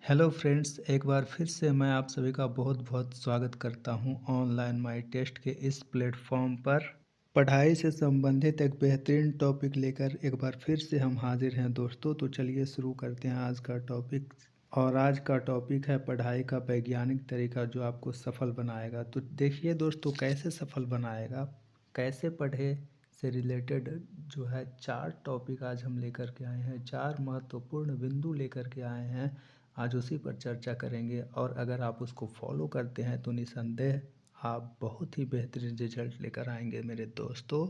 Hello friends, एक बार फिर से मैं आप सभी का बहुत बहुत स्वागत करता हूं ऑनलाइन माई टेस्ट के इस प्लेटफॉर्म पर। पढ़ाई से संबंधित एक बेहतरीन टॉपिक लेकर एक बार फिर से हम हाजिर हैं दोस्तों। तो चलिए शुरू करते हैं आज का टॉपिक। और आज का टॉपिक है पढ़ाई का वैज्ञानिक तरीका जो आपको सफल बनाएगा। तो देखिए दोस्तों, कैसे सफल बनाएगा, कैसे पढ़े से रिलेटेड जो है 4 टॉपिक आज हम लेकर के आए हैं, 4 महत्वपूर्ण बिंदु लेकर के आए हैं। आज उसी पर चर्चा करेंगे और अगर आप उसको फॉलो करते हैं तो निसंदेह आप बहुत ही बेहतरीन रिजल्ट लेकर आएंगे मेरे दोस्तों।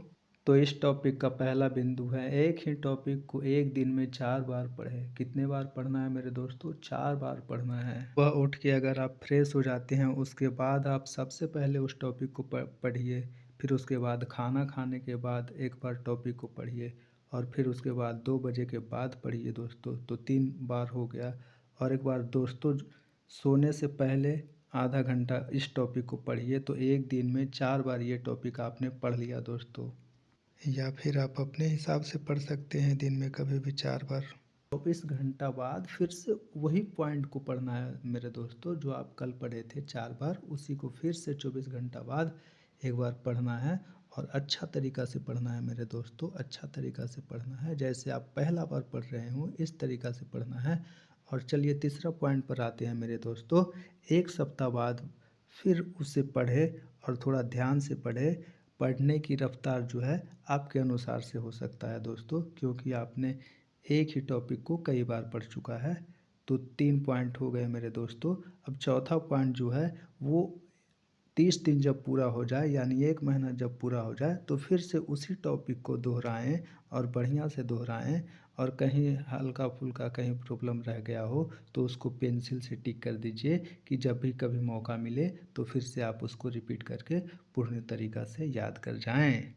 तो इस टॉपिक का पहला बिंदु है, एक ही टॉपिक को एक दिन में 4 बार पढ़ें। कितने बार पढ़ना है मेरे दोस्तों? 4 बार पढ़ना है। वह उठ के अगर आप फ्रेश हो जाते हैं उसके बाद आप सबसे पहले उस टॉपिक को पढ़िए। फिर उसके बाद खाना खाने के बाद एक बार टॉपिक को पढ़िए और फिर उसके बाद 2 बजे के बाद पढ़िए दोस्तों। तो 3 बार हो गया। और एक बार दोस्तों सोने से पहले आधा घंटा इस टॉपिक को पढ़िए। तो एक दिन में 4 बार ये टॉपिक आपने पढ़ लिया दोस्तों। या फिर आप अपने हिसाब से पढ़ सकते हैं दिन में कभी भी 4 बार। 24 घंटा बाद फिर से वही पॉइंट को पढ़ना है मेरे दोस्तों, जो आप कल पढ़े थे 4 बार, उसी को फिर से 24 घंटा बाद एक बार पढ़ना है। और अच्छा तरीका से पढ़ना है मेरे दोस्तों, अच्छा तरीका से पढ़ना है, जैसे आप पहला बार पढ़ रहे हो इस तरीका से पढ़ना है। और चलिए तीसरा पॉइंट पर आते हैं मेरे दोस्तों। एक सप्ताह बाद फिर उसे पढ़े और थोड़ा ध्यान से पढ़े। पढ़ने की रफ्तार जो है आपके अनुसार से हो सकता है दोस्तों, क्योंकि आपने एक ही टॉपिक को कई बार पढ़ चुका है। तो 3 पॉइंट हो गए मेरे दोस्तों। अब चौथा पॉइंट जो है वो 30 दिन जब पूरा हो जाए, यानी 1 महीना जब पूरा हो जाए, तो फिर से उसी टॉपिक को दोहराएं और बढ़िया से दोहराएं। और कहीं हल्का फुल्का कहीं प्रॉब्लम रह गया हो तो उसको पेंसिल से टिक कर दीजिए कि जब भी कभी मौका मिले तो फिर से आप उसको रिपीट करके पूर्ण तरीक़ा से याद कर जाएं।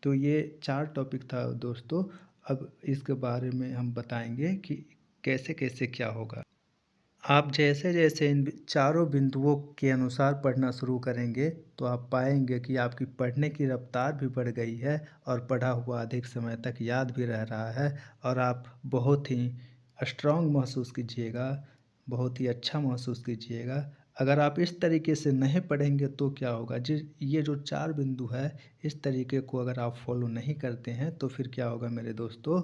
तो ये 4 टॉपिक था दोस्तों। अब इसके बारे में हम बताएंगे कि कैसे कैसे क्या होगा। आप जैसे जैसे इन चारों बिंदुओं के अनुसार पढ़ना शुरू करेंगे तो आप पाएंगे कि आपकी पढ़ने की रफ्तार भी बढ़ गई है और पढ़ा हुआ अधिक समय तक याद भी रह रहा है। और आप बहुत ही स्ट्रांग महसूस कीजिएगा, बहुत ही अच्छा महसूस कीजिएगा। अगर आप इस तरीके से नहीं पढ़ेंगे तो क्या होगा जी, ये जो 4 बिंदु है इस तरीके को अगर आप फॉलो नहीं करते हैं तो फिर क्या होगा मेरे दोस्तों।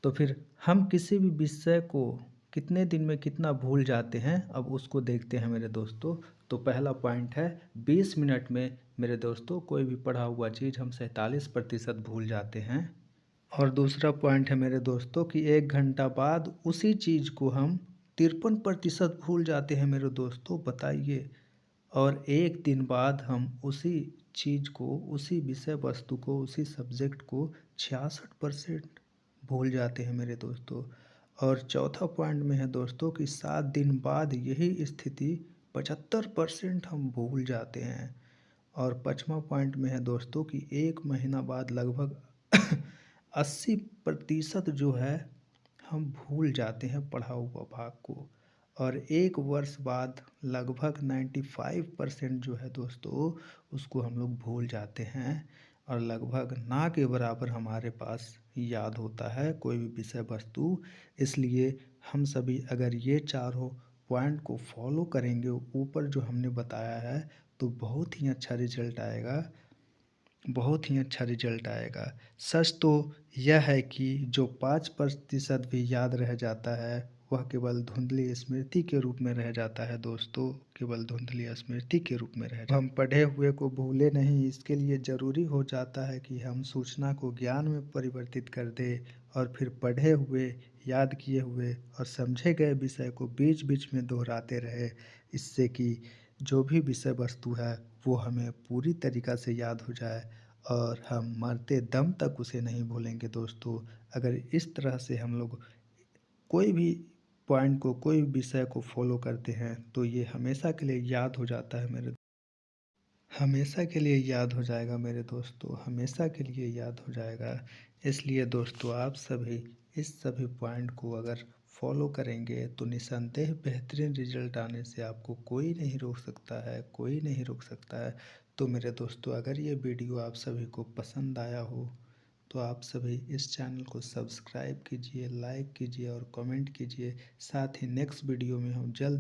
तो फिर हम किसी भी विषय को कितने दिन में कितना भूल जाते हैं, अब उसको देखते हैं मेरे दोस्तों। तो पहला पॉइंट है 20 मिनट में मेरे दोस्तों कोई भी पढ़ा हुआ चीज़ हम 47% भूल जाते हैं। और दूसरा पॉइंट है मेरे दोस्तों कि 1 घंटा बाद उसी चीज़ को हम 53% भूल जाते हैं मेरे दोस्तों, बताइए। और 1 दिन बाद हम उसी चीज़ को, उसी विषय वस्तु को, उसी सब्जेक्ट को 66% भूल जाते हैं मेरे दोस्तों। और चौथा पॉइंट में है दोस्तों कि 7 दिन बाद यही स्थिति 75% हम भूल जाते हैं। और पाँचवा पॉइंट में है दोस्तों कि 1 महीना बाद लगभग 80% जो है हम भूल जाते हैं पढ़ा हुआ भाग को। और 1 वर्ष बाद लगभग 95% जो है दोस्तों उसको हम लोग भूल जाते हैं। और लगभग ना के बराबर हमारे पास याद होता है कोई भी विषय वस्तु। इसलिए हम सभी अगर ये चारों पॉइंट को फॉलो करेंगे ऊपर जो हमने बताया है तो बहुत ही अच्छा रिजल्ट आएगा, बहुत ही अच्छा रिजल्ट आएगा। सच तो यह है कि जो 5% भी याद रह जाता है वह केवल धुंधली स्मृति के रूप में रह जाता है दोस्तों, केवल धुंधली स्मृति के रूप में रह जाता है। हम पढ़े हुए को भूले नहीं, इसके लिए ज़रूरी हो जाता है कि हम सूचना को ज्ञान में परिवर्तित कर दें और फिर पढ़े हुए, याद किए हुए और समझे गए विषय को बीच बीच में दोहराते रहे, इससे कि जो भी विषय वस्तु है वो हमें पूरी तरीक़ा से याद हो जाए और हम मरते दम तक उसे नहीं भूलेंगे दोस्तों। अगर इस तरह से हम लोग कोई भी पॉइंट को, कोई विषय को फॉलो करते हैं तो ये हमेशा के लिए याद हो जाता है मेरे, हमेशा के लिए याद हो जाएगा मेरे दोस्तों, हमेशा के लिए याद हो जाएगा। इसलिए दोस्तों आप सभी इस सभी पॉइंट को अगर फॉलो करेंगे तो निसंदेह बेहतरीन रिजल्ट आने से आपको कोई नहीं रोक सकता है, कोई नहीं रोक सकता है। तो मेरे दोस्तों अगर ये वीडियो आप सभी को पसंद आया हो तो आप सभी इस चैनल को सब्सक्राइब कीजिए, लाइक कीजिए और कमेंट कीजिए। साथ ही नेक्स्ट वीडियो में हम जल्द